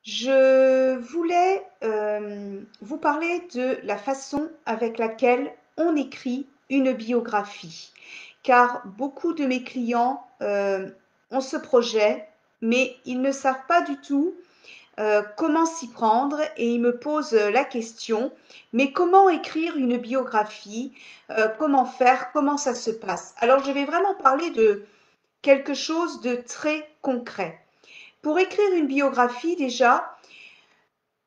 Je voulais vous parler de la façon avec laquelle on écrit une biographie, car beaucoup de mes clients ont ce projet, mais ils ne savent pas du tout comment s'y prendre et ils me posent la question, mais comment écrire une biographie, comment faire, comment ça se passe. Alors je vais vraiment parler de quelque chose de très concret. Pour écrire une biographie, déjà,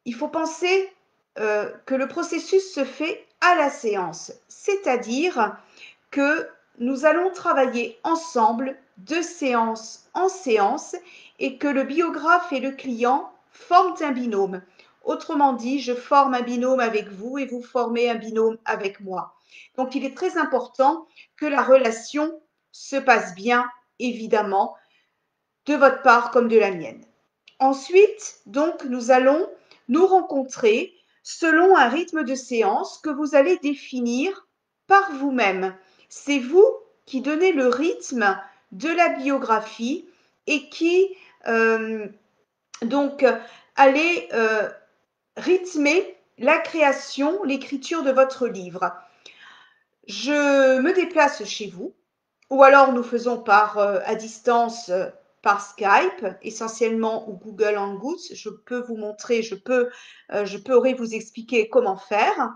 il faut penser que le processus se fait à la séance, c'est-à-dire que nous allons travailler ensemble de séance en séance et que le biographe et le client forment un binôme. Autrement dit, je forme un binôme avec vous et vous formez un binôme avec moi. Donc, il est très important que la relation se passe bien, évidemment, de votre part comme de la mienne. Ensuite, donc, nous allons nous rencontrer selon un rythme de séance que vous allez définir par vous-même. C'est vous qui donnez le rythme de la biographie et qui donc allez rythmer la création, l'écriture de votre livre. Je me déplace chez vous ou alors nous faisons à distance par Skype, essentiellement ou Google Hangouts. Je peux vous montrer, je pourrais vous expliquer comment faire.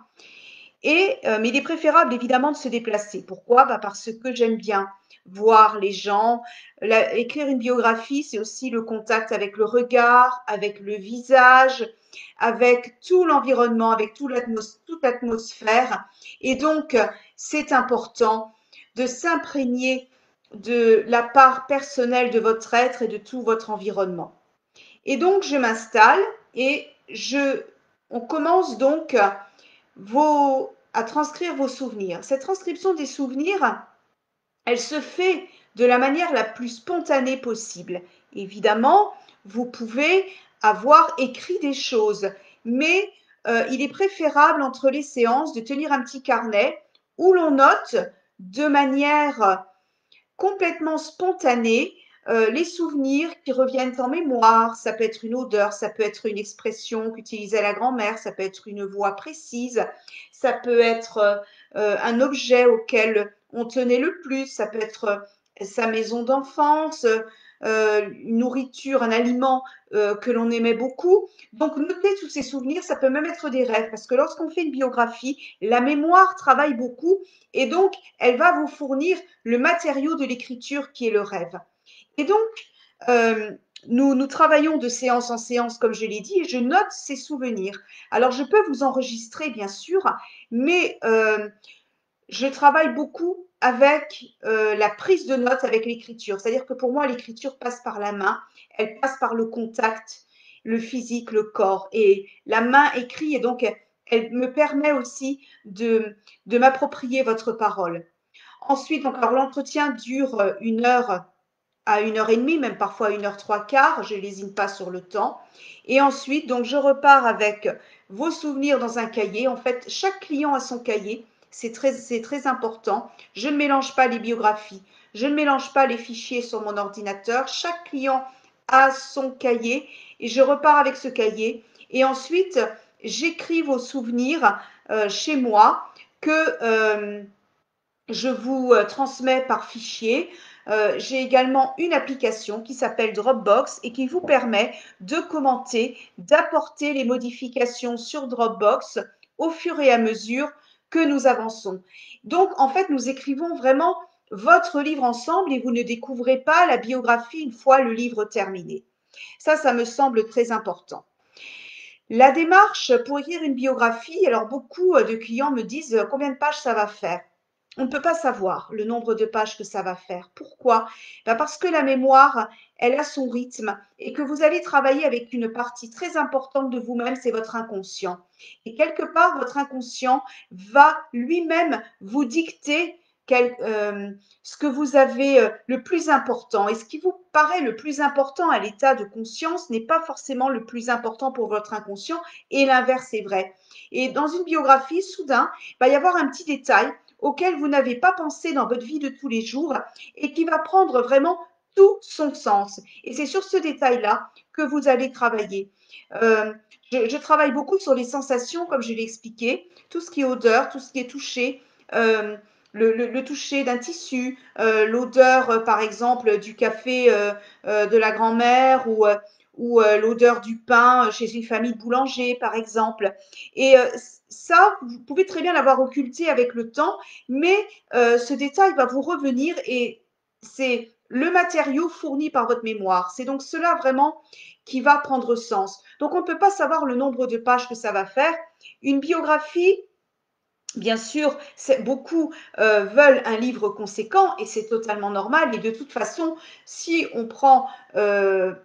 Mais il est préférable évidemment de se déplacer. Pourquoi? Parce que j'aime bien voir les gens. Écrire une biographie, c'est aussi le contact avec le regard, avec le visage, avec tout l'environnement, avec toute l'atmosphère. Et donc, c'est important de s'imprégner de la part personnelle de votre être et de tout votre environnement. Et donc, je m'installe et on commence donc à transcrire vos souvenirs. Cette transcription des souvenirs, elle se fait de la manière la plus spontanée possible. Évidemment, vous pouvez avoir écrit des choses, mais il est préférable entre les séances de tenir un petit carnet où l'on note de manière complètement spontanée les souvenirs qui reviennent en mémoire. Ça peut être une odeur, ça peut être une expression qu'utilisait la grand-mère, ça peut être une voix précise, ça peut être un objet auquel on tenait le plus, ça peut être sa maison d'enfance, une nourriture, un aliment que l'on aimait beaucoup. Donc, noter tous ces souvenirs, ça peut même être des rêves, parce que lorsqu'on fait une biographie, la mémoire travaille beaucoup et donc elle va vous fournir le matériau de l'écriture qui est le rêve. Et donc, euh, nous travaillons de séance en séance, comme je l'ai dit, et je note ces souvenirs. Alors, je peux vous enregistrer, bien sûr, mais je travaille beaucoup avec la prise de notes, avec l'écriture. C'est-à-dire que pour moi, l'écriture passe par la main, elle passe par le contact, le physique, le corps. Et la main écrit, et donc elle me permet aussi de m'approprier votre parole. Ensuite, donc, alors l'entretien dure 1 heure à 1 heure et demie, même parfois 1 heure 3 quarts. Je ne lésine pas sur le temps. Et ensuite, donc, je repars avec vos souvenirs dans un cahier. En fait, chaque client a son cahier. C'est très important. Je ne mélange pas les biographies. Je ne mélange pas les fichiers sur mon ordinateur. Chaque client a son cahier et je repars avec ce cahier. Et ensuite, j'écris vos souvenirs chez moi que je vous transmets par fichier. J'ai également une application qui s'appelle Dropbox et qui vous permet de commenter, d'apporter les modifications sur Dropbox au fur et à mesure que nous avançons. Donc, en fait, nous écrivons vraiment votre livre ensemble et vous ne découvrez pas la biographie une fois le livre terminé. Ça me semble très important. La démarche pour écrire une biographie, alors beaucoup de clients me disent combien de pages ça va faire. On ne peut pas savoir le nombre de pages que ça va faire. Pourquoi? Ben parce que la mémoire, elle a son rythme et que vous allez travailler avec une partie très importante de vous-même, c'est votre inconscient. Et quelque part, votre inconscient va lui-même vous dicter ce que vous avez le plus important. Et ce qui vous paraît le plus important à l'état de conscience n'est pas forcément le plus important pour votre inconscient et l'inverse est vrai. Et dans une biographie, soudain, il va y avoir un petit détail auquel vous n'avez pas pensé dans votre vie de tous les jours et qui va prendre vraiment tout son sens. Et c'est sur ce détail-là que vous allez travailler. Euh, je travaille beaucoup sur les sensations, comme je l'ai expliqué, tout ce qui est odeur, tout ce qui est toucher, euh, le toucher d'un tissu, l'odeur, par exemple, du café de la grand-mère ou l'odeur du pain chez une famille de boulanger, par exemple. Et ça, vous pouvez très bien l'avoir occulté avec le temps, mais ce détail va vous revenir et c'est le matériau fourni par votre mémoire. C'est donc cela vraiment qui va prendre sens. Donc on ne peut pas savoir le nombre de pages que ça va faire. Une biographie, bien sûr, beaucoup veulent un livre conséquent et c'est totalement normal. Et de toute façon, si on prend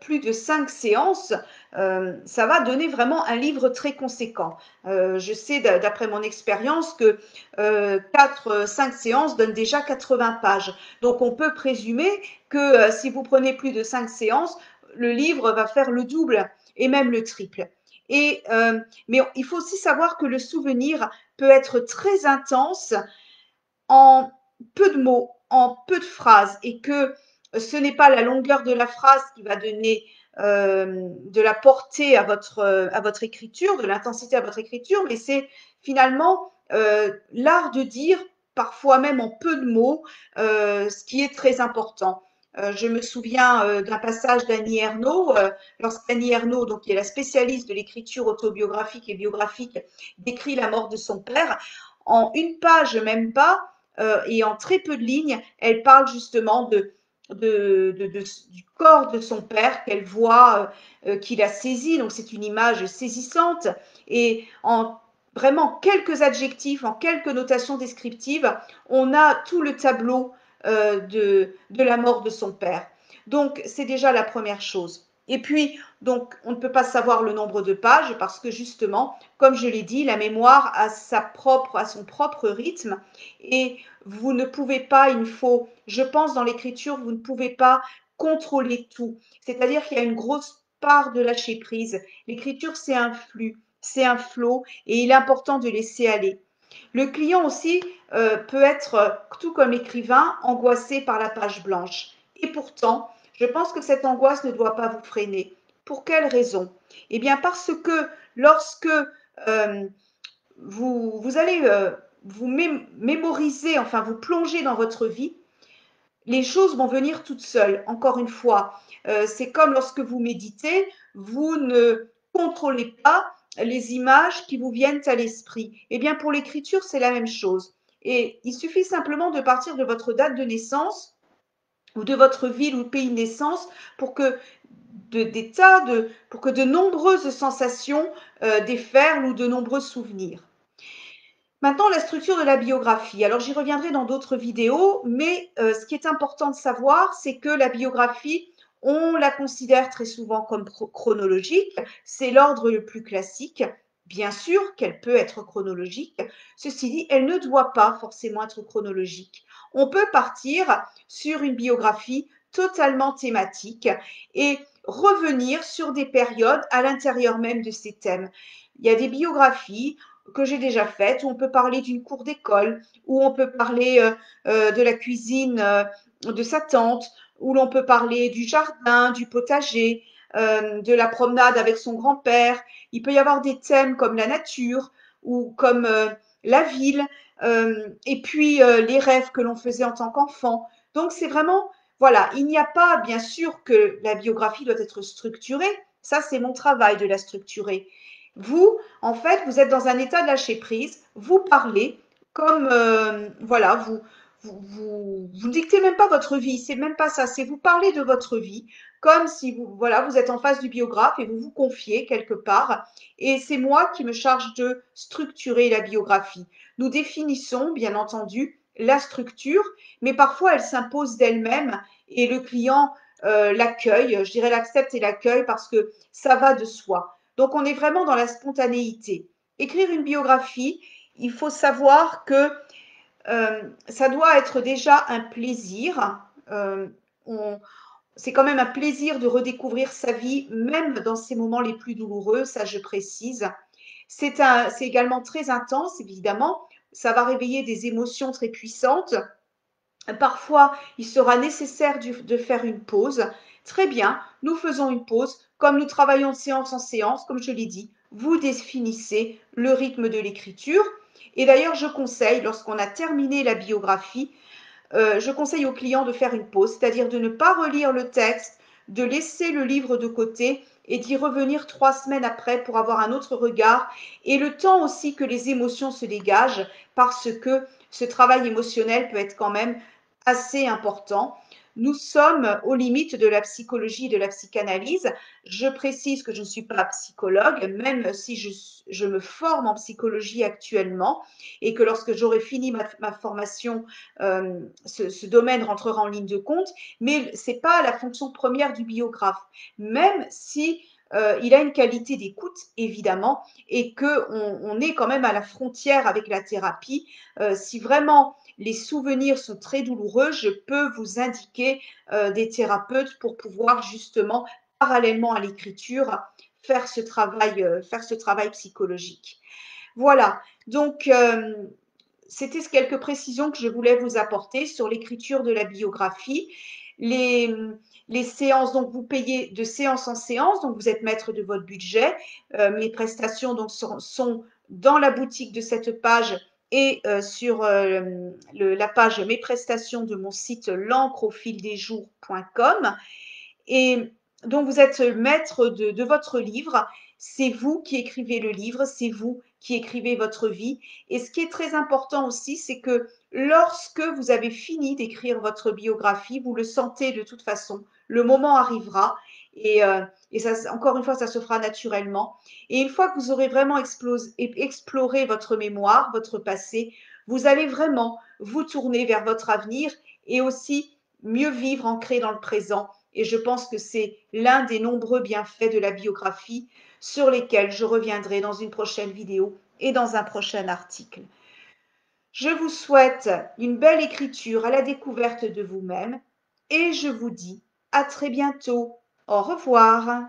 plus de 5 séances, ça va donner vraiment un livre très conséquent. Je sais d'après mon expérience que 5 séances donnent déjà 80 pages. Donc on peut présumer que si vous prenez plus de 5 séances, le livre va faire le double et même le triple. Et, mais il faut aussi savoir que le souvenir peut être très intense en peu de mots, en peu de phrases, et que ce n'est pas la longueur de la phrase qui va donner de la portée à votre écriture, de l'intensité à votre écriture, mais c'est finalement l'art de dire, parfois même en peu de mots, ce qui est très important. Je me souviens d'un passage d'Annie Ernaux, lorsqu'Annie Ernaux, donc, qui est la spécialiste de l'écriture autobiographique et biographique, décrit la mort de son père. En une page, même pas, et en très peu de lignes, elle parle justement du corps de son père qu'elle voit, qu'il a saisi. Donc c'est une image saisissante. Et en vraiment quelques adjectifs, en quelques notations descriptives, on a tout le tableau de la mort de son père. Donc c'est déjà la première chose. Et puis, donc, on ne peut pas savoir le nombre de pages parce que justement, comme je l'ai dit, la mémoire a son propre rythme et vous ne pouvez pas, il faut, je pense, dans l'écriture, vous ne pouvez pas contrôler tout. C'est-à-dire qu'il y a une grosse part de lâcher prise. L'écriture, c'est un flux, c'est un flot et il est important de laisser aller. Le client aussi peut être, tout comme l'écrivain, angoissé par la page blanche. Et pourtant, je pense que cette angoisse ne doit pas vous freiner. Pour quelle raison? Eh bien parce que lorsque vous allez vous mémoriser, enfin vous plonger dans votre vie, les choses vont venir toutes seules. Encore une fois, c'est comme lorsque vous méditez, vous ne contrôlez pas les images qui vous viennent à l'esprit. Eh bien, pour l'écriture, c'est la même chose. Et il suffit simplement de partir de votre date de naissance ou de votre ville ou pays de naissance pour que pour que de nombreuses sensations déferlent ou de nombreux souvenirs. Maintenant, la structure de la biographie. Alors, j'y reviendrai dans d'autres vidéos, mais ce qui est important de savoir, c'est que la biographie, on la considère très souvent comme chronologique. C'est l'ordre le plus classique. Bien sûr qu'elle peut être chronologique. Ceci dit, elle ne doit pas forcément être chronologique. On peut partir sur une biographie totalement thématique et revenir sur des périodes à l'intérieur même de ces thèmes. Il y a des biographies que j'ai déjà faites, où on peut parler d'une cour d'école, où on peut parler de la cuisine de sa tante, où l'on peut parler du jardin, du potager, de la promenade avec son grand-père. Il peut y avoir des thèmes comme la nature ou comme la ville, et puis les rêves que l'on faisait en tant qu'enfant. Donc c'est vraiment, voilà, il n'y a pas, bien sûr que la biographie doit être structurée, ça c'est mon travail de la structurer. Vous, en fait, vous êtes dans un état de lâcher prise, vous parlez comme, voilà, vous ne dictez même pas votre vie, c'est même pas ça, c'est vous parlez de votre vie, comme si vous, voilà, vous êtes en face du biographe et vous vous confiez quelque part. Et c'est moi qui me charge de structurer la biographie. Nous définissons, bien entendu, la structure, mais parfois elle s'impose d'elle-même et le client l'accueille, je dirais l'accepte et l'accueille parce que ça va de soi. Donc, on est vraiment dans la spontanéité. Écrire une biographie, il faut savoir que ça doit être déjà un plaisir. On, c'est quand même un plaisir de redécouvrir sa vie, même dans ces moments les plus douloureux, ça je précise. C'est également très intense, évidemment. Ça va réveiller des émotions très puissantes. Parfois, il sera nécessaire de faire une pause. Très bien, nous faisons une pause. comme nous travaillons de séance en séance, comme je l'ai dit, vous définissez le rythme de l'écriture. Et d'ailleurs, je conseille, lorsqu'on a terminé la biographie, je conseille aux clients de faire une pause, c'est-à-dire de ne pas relire le texte, de laisser le livre de côté et d'y revenir 3 semaines après pour avoir un autre regard et le temps aussi que les émotions se dégagent parce que ce travail émotionnel peut être quand même assez important. Nous sommes aux limites de la psychologie et de la psychanalyse. Je précise que je ne suis pas psychologue, même si je me forme en psychologie actuellement et que lorsque j'aurai fini ma formation, ce domaine rentrera en ligne de compte, mais ce n'est pas la fonction première du biographe, même si il a une qualité d'écoute, évidemment, et qu'on est quand même à la frontière avec la thérapie. Si vraiment les souvenirs sont très douloureux, je peux vous indiquer des thérapeutes pour pouvoir justement, parallèlement à l'écriture, faire ce travail psychologique. Voilà, donc c'était quelques précisions que je voulais vous apporter sur l'écriture de la biographie. Les, les séances, donc vous payez de séance en séance, donc vous êtes maître de votre budget. Mes prestations donc sont dans la boutique de cette page et sur la page Mes prestations de mon site l'encreaufildesjours.com. Et donc, vous êtes maître de votre livre. C'est vous qui écrivez le livre, c'est vous qui écrivez votre vie. Et ce qui est très important aussi, c'est que lorsque vous avez fini d'écrire votre biographie, vous le sentez de toute façon, le moment arrivera. Et ça, encore une fois, ça se fera naturellement. Et une fois que vous aurez vraiment exploré votre mémoire, votre passé, vous allez vraiment vous tourner vers votre avenir et aussi mieux vivre ancré dans le présent. Et je pense que c'est l'un des nombreux bienfaits de la biographie sur lesquels je reviendrai dans une prochaine vidéo et dans un prochain article. Je vous souhaite une belle écriture à la découverte de vous-même et je vous dis à très bientôt. Au revoir.